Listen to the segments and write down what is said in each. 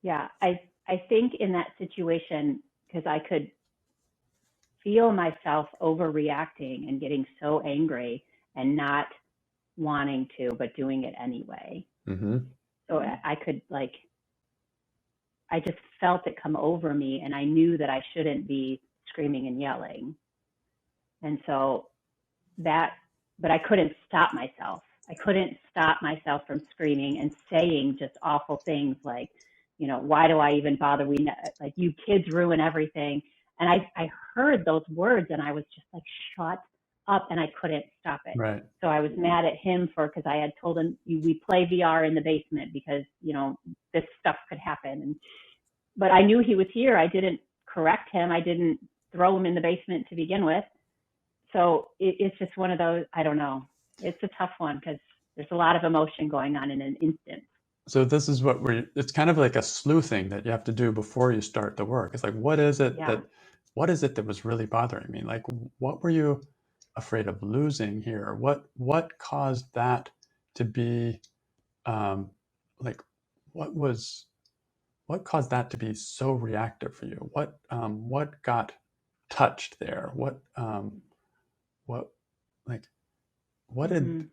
Yeah, I think in that situation, because I could feel myself overreacting and getting so angry and not wanting to, but doing it anyway. Mm-hmm. So I could like, I just felt it come over me, and I knew that I shouldn't be screaming and yelling. And so that, but I couldn't stop myself. I couldn't stop myself from screaming and saying just awful things like, why do I even bother? Like, you kids ruin everything. And I heard those words and I was just like, shut up. And I couldn't stop it. Right. So I was mad at him because I had told him we play VR in the basement because, this stuff could happen. But I knew he was here. I didn't correct him. I didn't throw him in the basement to begin with. So it's just one of those, I don't know. It's a tough one because there's a lot of emotion going on in an instant. So this is it's kind of like a sleuthing that you have to do before you start the work. It's like, what is it Yeah. that was really bothering me? Like, what were you afraid of losing here? What caused that to be, like, what caused that to be so reactive for you? What got touched there? What, like, what Mm-hmm. did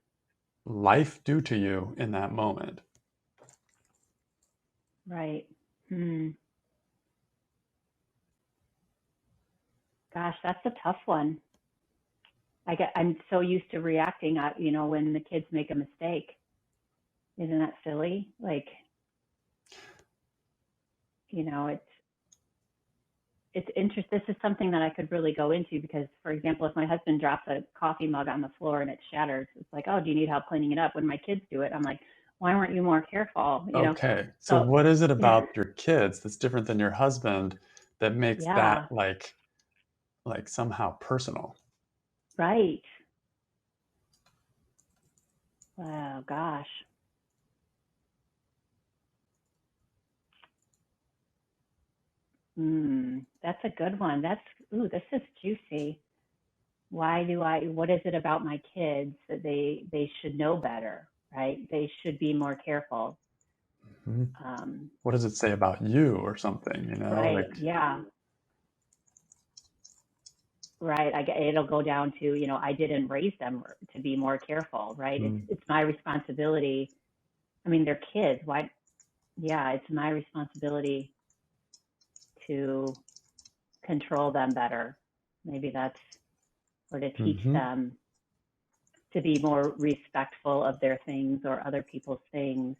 life do to you in that moment? Right. Hmm. Gosh, that's a tough one. I'm so used to reacting, when the kids make a mistake. Isn't that silly? Like, it's interesting. This is something that I could really go into because, for example, if my husband drops a coffee mug on the floor and it shatters, it's like, oh, do you need help cleaning it up? When my kids do it, I'm like, why weren't you more careful? Okay. So So, what is it about your kids that's different than your husband that makes yeah, that like somehow personal? right. Wow, gosh. That's a good one. This is juicy. What is it about my kids that they should know better, right? They should be more careful. Mhm. Um, What does it say about you or something, right. like Yeah. Right. It'll go down to, I didn't raise them to be more careful, right? mm, It's my responsibility. I mean, they're kids. Why? Yeah, it's my responsibility to control them better. Maybe that's, or to teach mhm. them to be more respectful of their things or other people's things.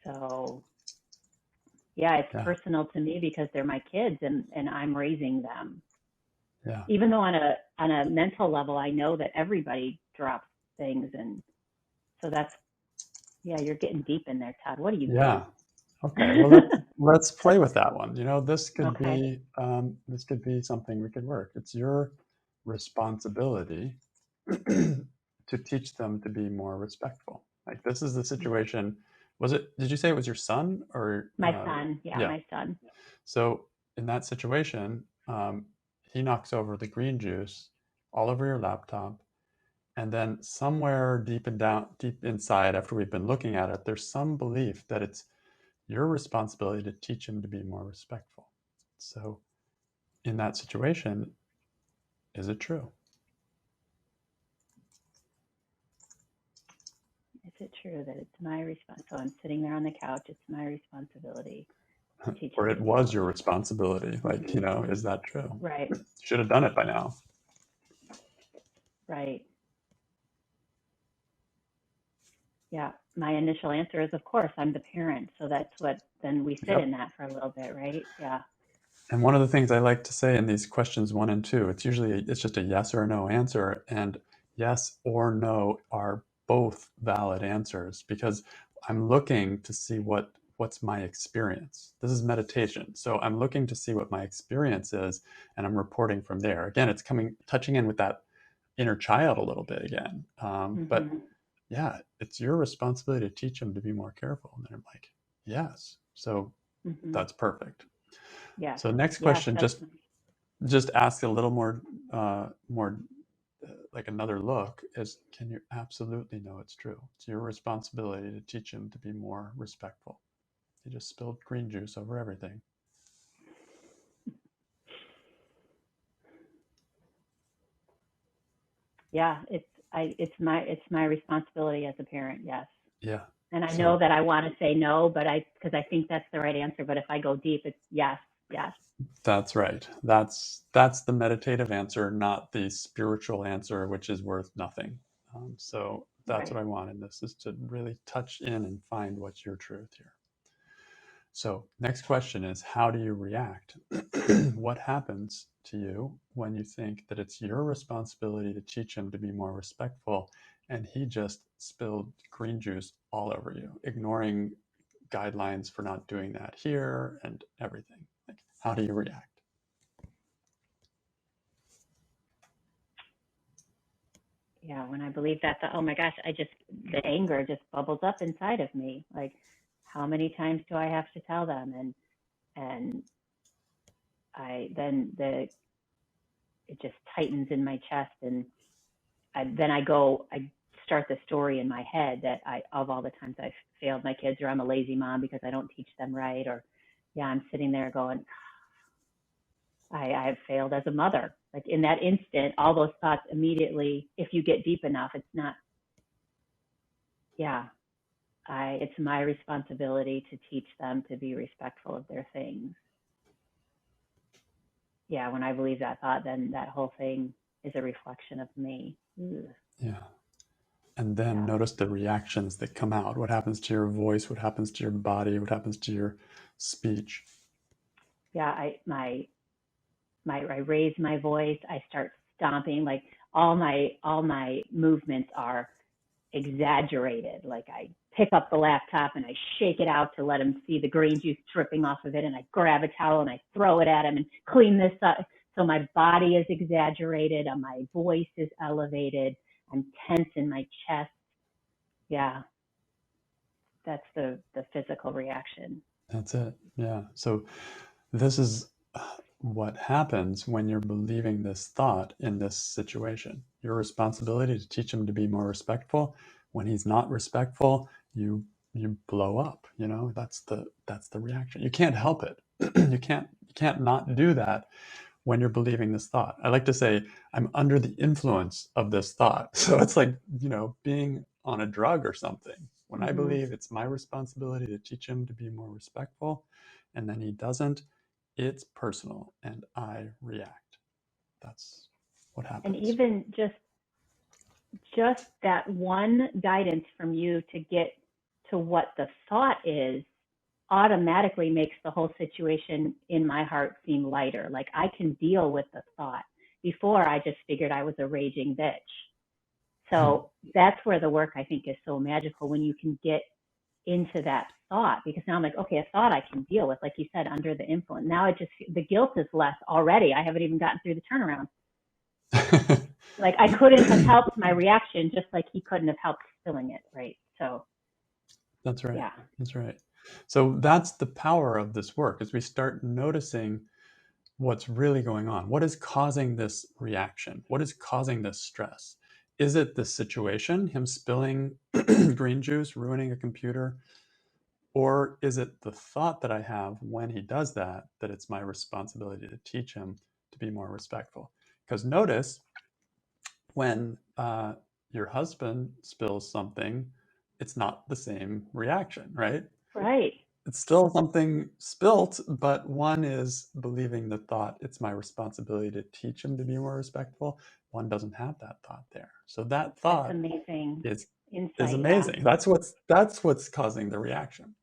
So, yeah, it's Yeah. personal to me because they're my kids and I'm raising them. Yeah. Even though on a mental level, I know that everybody drops things, and so that's, yeah, you're getting deep in there, Todd. What do you Yeah. think? Okay. Well, let's play with that one. Okay. This could be something we could work. It's your responsibility to teach them to be more respectful. Like, this is the situation. Did you say it was your son or, My son, yeah, yeah. my son. So in that situation, he knocks over the green juice all over your laptop. And then somewhere deep inside, after we've been looking at it, there's some belief that it's your responsibility to teach him to be more respectful. So in that situation, is it true? Is it true that it's my response? So I'm sitting there on the couch. It's my responsibility to teach Or him it to be was more your respectful. responsibility? Like, Hmm. is that true? Right, Should have done it by now. right. Yeah. My initial answer is, of course, I'm the parent. So that's what, then we sit Yep. in that for a little bit, right? Yeah. And one of the things I like to say in these questions 1 and 2, it's just a yes or no answer, and yes or no are both valid answers because I'm looking to see what's my experience. This is meditation, so I'm looking to see what my experience is, and I'm reporting from there. Again, it's touching in with that inner child a little bit again. But Hmm. yeah, it's your responsibility to teach them to be more careful. And they're like, yes, so Hmm. that's perfect. Yes. So next Yes. question, That's just ask a little more like another look is, can you absolutely know it's true? It's your responsibility to teach him to be more respectful. You just spilled green juice over everything. Yeah, it's my responsibility as a parent. Yes. Yeah. And I So know that I want to say no, but because I think that's the right answer. But if I go deep, it's yes, yes. that's right. That's the meditative answer, not the spiritual answer, which is worth nothing. So that's Right. what I want in this, is to really touch in and find what's your truth here. So next question is, how do you react? What happens to you when you think that it's your responsibility to teach him to be more respectful, and he just spilled green juice all over you, ignoring guidelines for not doing that here and everything? Like, how do you react? Yeah, when I believe that, oh my gosh, the anger just bubbles up inside of me. Like, how many times do I have to tell them? And it just tightens in my chest, and I start the story in my head that of all the times I've failed my kids, or I'm a lazy mom because I don't teach them right, or yeah, I'm sitting there going, I have failed as a mother. Like in that instant, all those thoughts immediately, if you get deep enough, it's not, yeah, it's my responsibility to teach them to be respectful of their things. Yeah, when I believe that thought, then that whole thing is a reflection of me. Ugh. Yeah. And then Yeah, notice the reactions that come out. What happens to your voice? What happens to your body? What happens to your speech? yeah. I raise my voice. I start stomping. Like all my movements are exaggerated. Like I pick up the laptop and I shake it out to let him see the green juice dripping off of it, and I grab a towel and I throw it at him and clean this up. So my body is exaggerated and my voice is elevated. I'm tense in my chest. Yeah, that's the physical reaction. That's it. Yeah. So this is what happens when you're believing this thought in this situation. Your responsibility to teach him to be more respectful. When he's not respectful, you blow up. That's the reaction. You can't help it. You can't not do that when you're believing this thought. I like to say I'm under the influence of this thought. So it's like, being on a drug or something. When I Mm-hmm. believe it's my responsibility to teach him to be more respectful, and then he doesn't, it's personal and I react. That's what And happens. even just that one guidance from you to get to what the thought is automatically makes the whole situation in my heart seem lighter. Like I can deal with the thought. Before, I just figured I was a raging bitch. So that's where the work I think is so magical, when you can get into that thought, because now I'm like, okay, a thought I can deal with, like you said, under the influence. Now the guilt is less already. I haven't even gotten through the turnaround. Like I couldn't have helped my reaction, just like he couldn't have helped spilling it, right? So That's right. yeah. That's right. So that's the power of this work, is we start noticing what's really going on. What is causing this reaction? What is causing this stress? Is it the situation, him spilling green juice, ruining a computer? Or is it the thought that I have when he does that, that it's my responsibility to teach him to be more respectful? Because notice when your husband spills something, it's not the same reaction, right? Right. It's still something spilt, but one is believing the thought, it's my responsibility to teach him to be more respectful. One doesn't have that thought there. So that That's thought amazing is insight. Yeah. amazing. That's what's causing the reaction.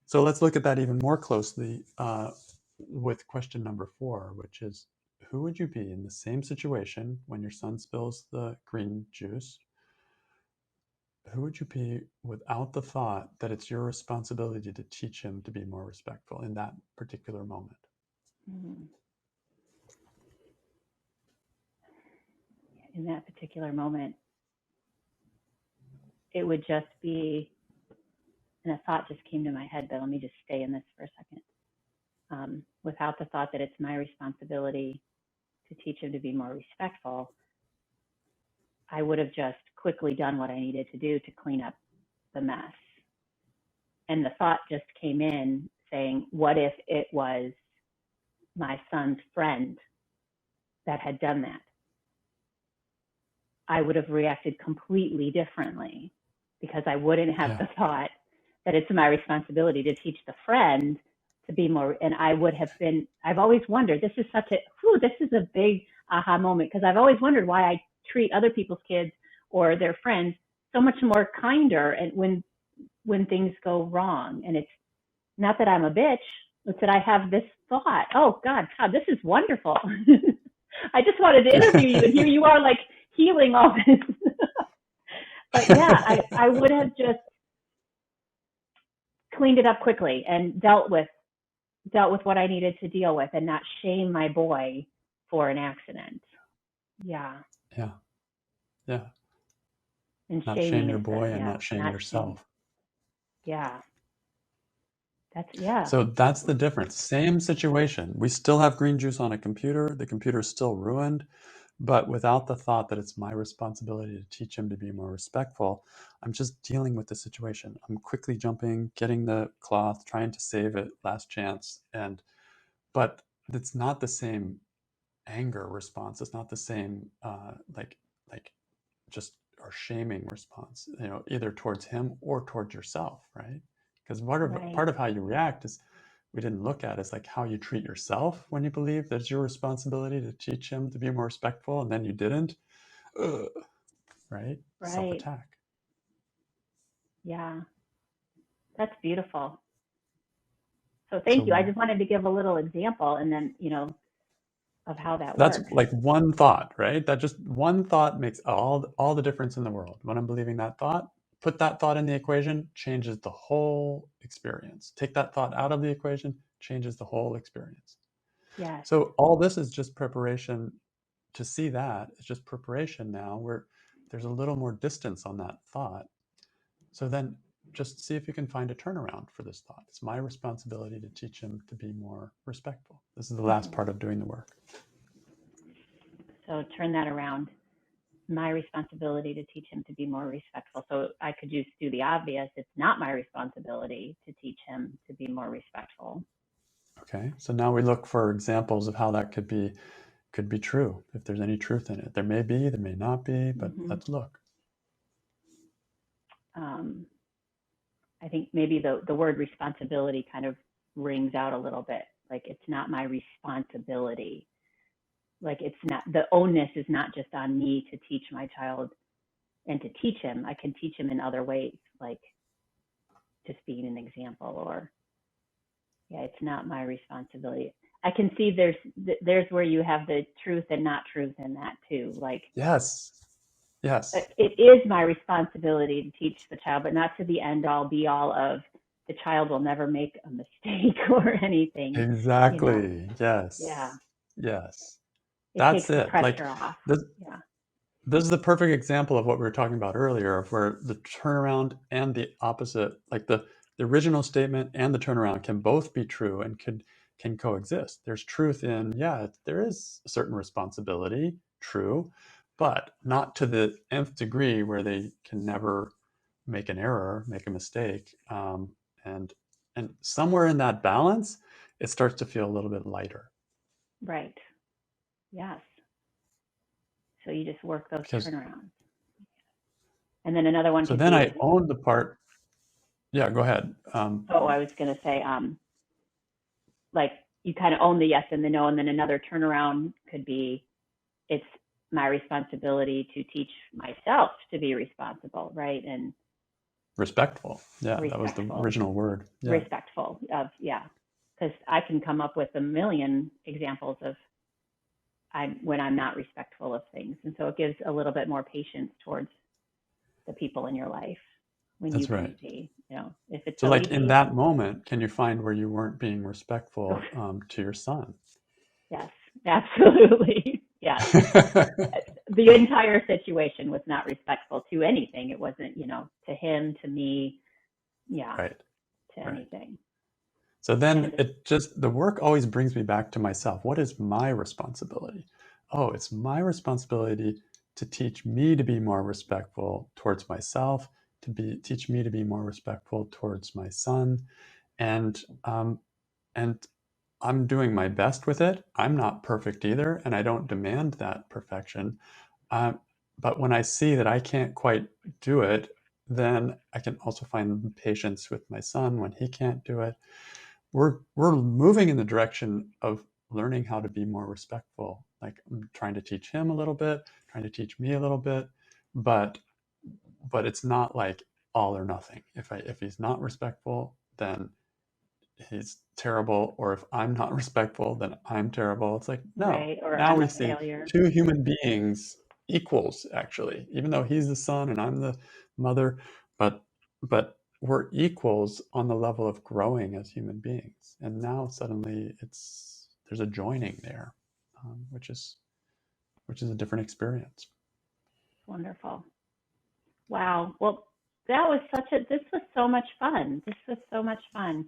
So let's look at that even more closely with question number 4, which is, who would you be in the same situation when your son spills the green juice? Who would you be without the thought that it's your responsibility to teach him to be more respectful in that particular moment? Mhm. In that particular moment, it would just be, and a thought just came to my head, but let me just stay in this for a second. Without the thought that it's my responsibility to teach him to be more respectful, I would have just quickly done what I needed to do to clean up the mess. And the thought just came in saying, what if it was my son's friend that had done that? I would have reacted completely differently, because I wouldn't have the thought that it's my responsibility to teach the friend to be more, and I would have been, I've always wondered, this is a big aha moment, because I've always wondered why I treat other people's kids or their friends so much more kinder, and when things go wrong. And it's not that I'm a bitch, it's that I have this thought, oh God, Todd, this is wonderful. I just wanted to interview you, and here you are, like, healing all this. But yeah, I would have just cleaned it up quickly and dealt with what I needed to deal with, and not shame my boy for an accident. Yeah. Yeah. Yeah. And not shame your boy and not shame yourself. Yeah. So that's the difference. Same situation. We still have green juice on a computer. The computer is still ruined, but without the thought that it's my responsibility to teach him to be more respectful, I'm just dealing with the situation. I'm quickly jumping, getting the cloth, trying to save it, last chance. But it's not the same anger response. It's not the same like just or shaming response, either towards him or towards yourself, right? Because part of how you react is, we didn't look at, is like how you treat yourself when you believe that it's your responsibility to teach him to be more respectful, and then you didn't. Right? Self-attack. Yeah. That's beautiful. So thank you. I just wanted to give a little example, and then, of how that works. That's like one thought, right? That just one thought makes all the difference in the world. When I'm believing that thought, put that thought in the equation, changes the whole experience. Take that thought out of the equation, changes the whole experience. Yeah. So all this is just preparation to see that. It's just preparation now where there's a little more distance on that thought. So then just see if you can find a turnaround for this thought. It's my responsibility to teach him to be more respectful. This is the last part of doing the work. So turn that around. My responsibility to teach him to be more respectful. So I could just do the obvious. It's not my responsibility to teach him to be more respectful. Okay, so now we look for examples of how that could be true, if there's any truth in it. There may be, there may not be, but let's look. I think maybe the word responsibility kind of rings out a little bit. Like, it's not my responsibility. Like, it's not, the onus is not just on me to teach my child and to teach him. I can teach him in other ways, like just being an example, or it's not my responsibility. I can see there's where you have the truth and not truth in that too. Like, yes, it is my responsibility to teach the child, but not to the end all be all of the child will never make a mistake or anything. Exactly. Yes. Yeah. Yes. That's it. The pressure off. This is the perfect example of what we were talking about earlier, of where the turnaround and the opposite, like the original statement and the turnaround, can both be true and can coexist. There's truth in, there is a certain responsibility, true, but not to the nth degree where they can never make an error, make a mistake. And somewhere in that balance, it starts to feel a little bit lighter. Right. Yes. So you just work those turnarounds. And then another one. So then I own the part. Yeah, go ahead. I was going to say, like, you kind of own the yes and the no, and then another turnaround could be, it's my responsibility to teach myself to be responsible, right? And respectful. Yeah, that was the original word. Yeah. Respectful of, because I can come up with a million examples of when I'm not respectful of things. And so it gives a little bit more patience towards the people in your life when That's you can right. see, if it's so like easy. In that moment, can you find where you weren't being respectful to your son? Yes, absolutely. Yes. The entire situation was not respectful to anything. It wasn't, to him, to me, right. to anything. So then the work always brings me back to myself. What is my responsibility? Oh, it's my responsibility to teach me to be more respectful towards myself, teach me to be more respectful towards my son, and and I'm doing my best with it. I'm not perfect either, and I don't demand that perfection. Um, but when I see that I can't quite do it, then I can also find patience with my son when he can't do it. We're moving in the direction of learning how to be more respectful. Like I'm trying to teach him a little bit, trying to teach me a little bit, but it's not like all or nothing. If he's not respectful, then he's terrible, or if I'm not respectful, then I'm terrible. It's like, no, Right. Or now I'm we a see failure. two human beings equals, actually, even though he's the son and I'm the mother, but we're equals on the level of growing as human beings. And now suddenly there's a joining there, which is a different experience. Wonderful. Wow. Well, this was so much fun. This was so much fun.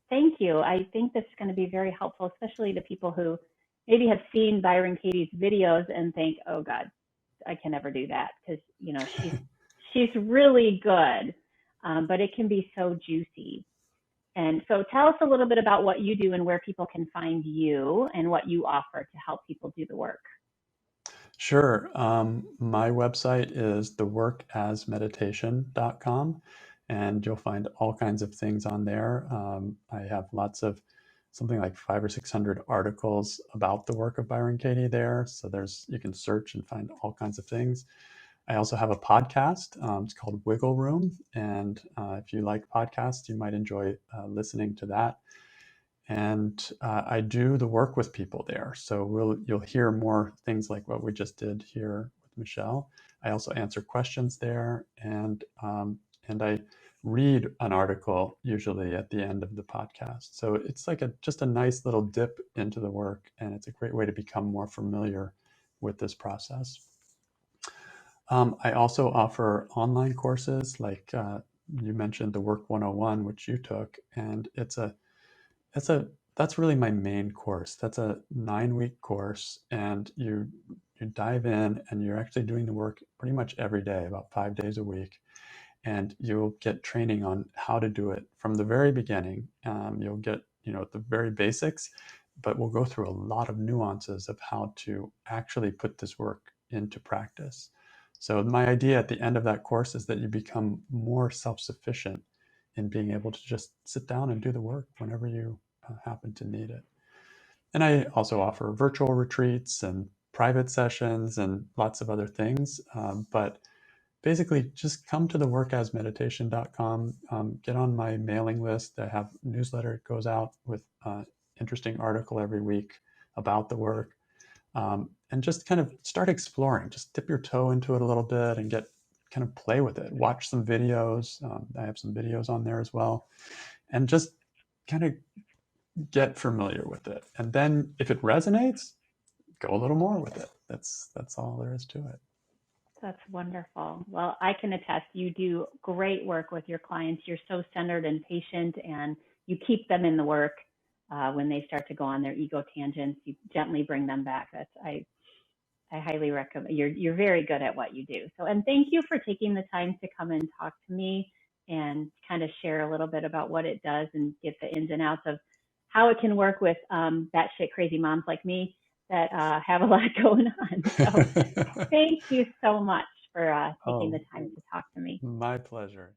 Thank you. I think this is going to be very helpful, especially to people who maybe have seen Byron Katie's videos and think, oh God, I can never do that, because she's really good, but it can be so juicy. And so tell us a little bit about what you do and where people can find you and what you offer to help people do the work. Sure. My website is theworkasmeditation.com, and you'll find all kinds of things on there. I have something like 500 or 600 articles about the work of Byron Katie there. So you can search and find all kinds of things. I also have a podcast. It's called Wiggle Room. And if you like podcasts, you might enjoy listening to that. And I do the work with people there. So you'll hear more things like what we just did here with Michelle. I also answer questions there, and I read an article usually at the end of the podcast. So it's like just a nice little dip into the work, and it's a great way to become more familiar with this process. I also offer online courses, like you mentioned the Work 101, which you took, and that's a that's really my main course. That's a 9-week course, and you dive in, and you're actually doing the work pretty much every day, about 5 days a week, and you'll get training on how to do it from the very beginning. You'll get the very basics, but we'll go through a lot of nuances of how to actually put this work into practice. So my idea at the end of that course is that you become more self-sufficient in being able to just sit down and do the work whenever you happen to need it. And I also offer virtual retreats and private sessions and lots of other things. But basically, just come to the workasmeditation.com, get on my mailing list. I have a newsletter. It goes out with an interesting article every week about the work. And just kind of start exploring. Just dip your toe into it a little bit and kind of play with it. Watch some videos. I have some videos on there as well. And just kind of get familiar with it. And then if it resonates, go a little more with it. That's all there is to it. That's wonderful. Well, I can attest, you do great work with your clients. You're so centered and patient, and you keep them in the work. When they start to go on their ego tangents, you gently bring them back. I highly recommend. You're very good at what you do. So, and thank you for taking the time to come and talk to me and kind of share a little bit about what it does and get the ins and outs of how it can work with batshit crazy moms like me that have a lot going on. So thank you so much for taking the time to talk to me. My pleasure.